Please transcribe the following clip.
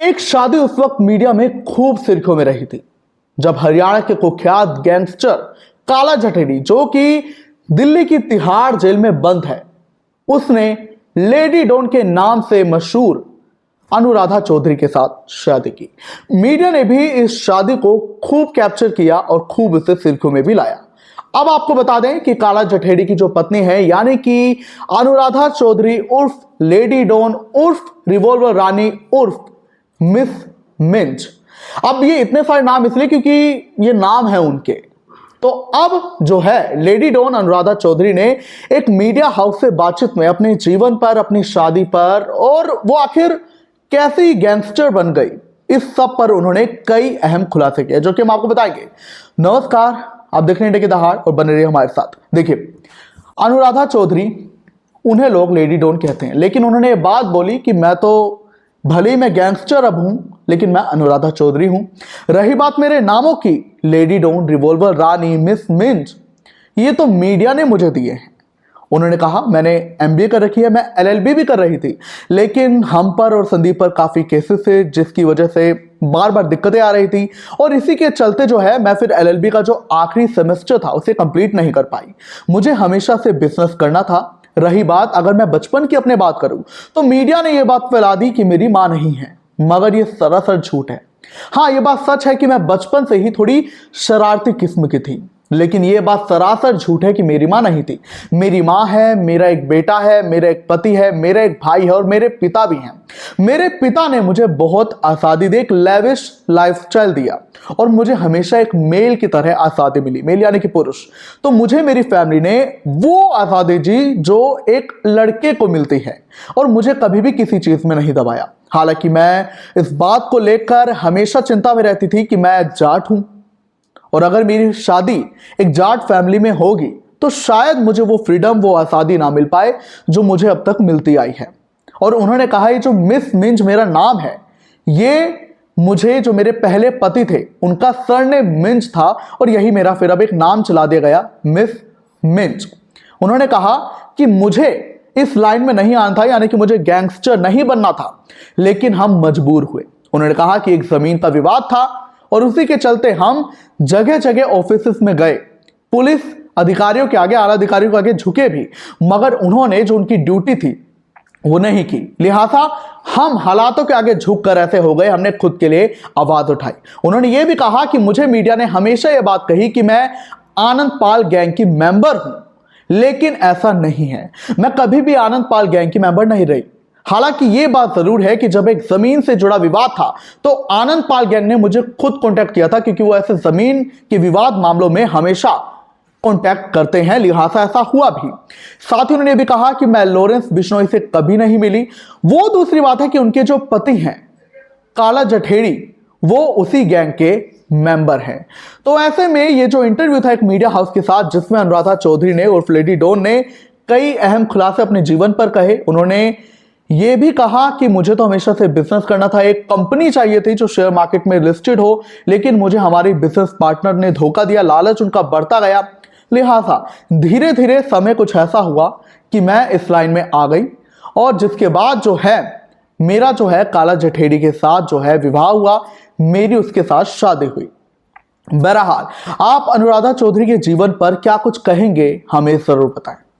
एक शादी उस वक्त मीडिया में खूब सुर्खियों में रही थी जब हरियाणा के कुख्यात गैंगस्टर काला जठेरी, जो कि दिल्ली की तिहाड़ जेल में बंद है, उसने लेडी डॉन के नाम से मशहूर अनुराधा चौधरी के साथ शादी की। मीडिया ने भी इस शादी को खूब कैप्चर किया और खूब इसे सुर्खियों में भी लाया। अब आपको बता दें कि काला जठेरी की जो पत्नी है, यानी कि अनुराधा चौधरी उर्फ लेडी डॉन उर्फ रिवॉल्वर रानी उर्फ मिस मिंच। अब ये इतने सारे नाम इसलिए क्योंकि ये नाम है उनके। तो अब जो है लेडी डॉन अनुराधा चौधरी ने एक मीडिया हाउस से बातचीत में अपने जीवन पर, अपनी शादी पर और वो आखिर कैसी गैंगस्टर बन गई, इस सब पर उन्होंने कई अहम खुलासे किए जो कि हम आपको बताएंगे। नमस्कार, आप देख रहे हैं इंडिया की दहाड़ और बने रहिए हमारे साथ। देखिए, अनुराधा चौधरी, उन्हें लोग लेडी डॉन कहते हैं, लेकिन उन्होंने ये बात बोली कि मैं तो भले ही मैं गैंगस्टर अब हूं, लेकिन मैं अनुराधा चौधरी हूं। रही बात मेरे नामों की, लेडी डॉन, रिवॉल्वर रानी, मिस मिंच, ये तो मीडिया ने मुझे दिए हैं। उन्होंने कहा मैंने एमबीए कर रखी है, मैं एलएलबी भी कर रही थी, लेकिन हम पर और संदीप पर काफी केसेस थे जिसकी वजह से बार बार दिक्कतें आ रही थी और इसी के चलते जो है मैं फिर एलएलबी का जो आखिरी सेमेस्टर था उसे कंप्लीट नहीं कर पाई। मुझे हमेशा से बिजनेस करना था। रही बात अगर मैं बचपन की अपने बात करूं तो मीडिया ने यह बात फैला दी कि मेरी मां नहीं है, मगर यह सरासर झूठ है। हाँ, यह बात सच है कि मैं बचपन से ही थोड़ी शरारती किस्म की थी, लेकिन यह बात सरासर झूठ है कि मेरी मां नहीं थी। मेरी मां है, मेरा एक बेटा है, मेरा एक पति है, मेरा एक भाई है और मेरे पिता भी हैं। मेरे पिता ने मुझे बहुत आज़ादी दी, एक लेविश लाइफस्टाइल दिया और मुझे हमेशा एक मेल की तरह आज़ादी मिली, मेल यानी कि पुरुष। तो मुझे मेरी फैमिली ने वो आज़ादी दी जो एक लड़के को मिलती है और मुझे कभी भी किसी चीज में नहीं दबाया। हालांकि मैं इस बात को लेकर हमेशा चिंता में रहती थी कि मैं जाट हूं और अगर मेरी शादी एक जाट फैमिली में होगी तो शायद मुझे वो फ्रीडम, वो आज़ादी ना मिल पाए जो मुझे अब तक मिलती आई है। और उन्होंने कहा ये जो मिस मिंच मेरा नाम है, ये मुझे जो मेरे पहले पति थे उनका सरनेम मिंच था और यही मेरा फिर अब एक नाम चला दिया गया, मिस मिंच। उन्होंने कहा कि मुझे इस लाइन में नहीं आना था, यानी कि मुझे गैंगस्टर नहीं बनना था, लेकिन हम मजबूर हुए। उन्होंने कहा कि एक जमीन का विवाद था और उसी के चलते हम जगह जगह ऑफिस में गए, पुलिस अधिकारियों के आगे, आला अधिकारियों के आगे झुके भी, मगर उन्होंने जो उनकी ड्यूटी थी वो नहीं की। लिहाजा हम हालातों के आगे झुक कर ऐसे हो गए, हमने खुद के लिए आवाज उठाई। उन्होंने ये भी कहा कि मुझे मीडिया ने हमेशा ये बात कही कि मैं आनंद पाल गैंग की मेंबर हूं, लेकिन ऐसा नहीं है। मैं कभी भी आनंद पाल गैंग की मेंबर नहीं रही। हालांकि यह बात जरूर है कि जब एक जमीन से जुड़ा विवाद था तो आनंद पाल गैंग ने मुझे खुद कांटेक्ट किया था, क्योंकि वो ऐसे जमीन के विवाद मामलों में हमेशा कांटेक्ट करते हैं, लिहाजा ऐसा हुआ भी। साथ ही उन्होंने भी कहा कि मैं लॉरेंस बिश्नोई से कभी नहीं मिली। वो दूसरी बात है कि उनके जो पति हैं काला जठेरी, वो उसी गैंग के मेंबर हैं। तो ऐसे में ये जो इंटरव्यू था एक मीडिया हाउस के साथ, जिसमें अनुराधा चौधरी ने उर्फ लेडी डॉन ने कई अहम खुलासे अपने जीवन पर कहे। उन्होंने ये भी कहा कि मुझे तो हमेशा से बिजनेस करना था, एक कंपनी चाहिए थी जो शेयर मार्केट में लिस्टेड हो, लेकिन मुझे हमारी बिजनेस पार्टनर ने धोखा दिया, लालच उनका बढ़ता गया। लिहाजा धीरे धीरे समय कुछ ऐसा हुआ कि मैं इस लाइन में आ गई और जिसके बाद जो है मेरा जो है काला जठेरी के साथ जो है विवाह हुआ, मेरी उसके साथ शादी हुई। बहरहाल आप अनुराधा चौधरी के जीवन पर क्या कुछ कहेंगे, हमें जरूर बताएं।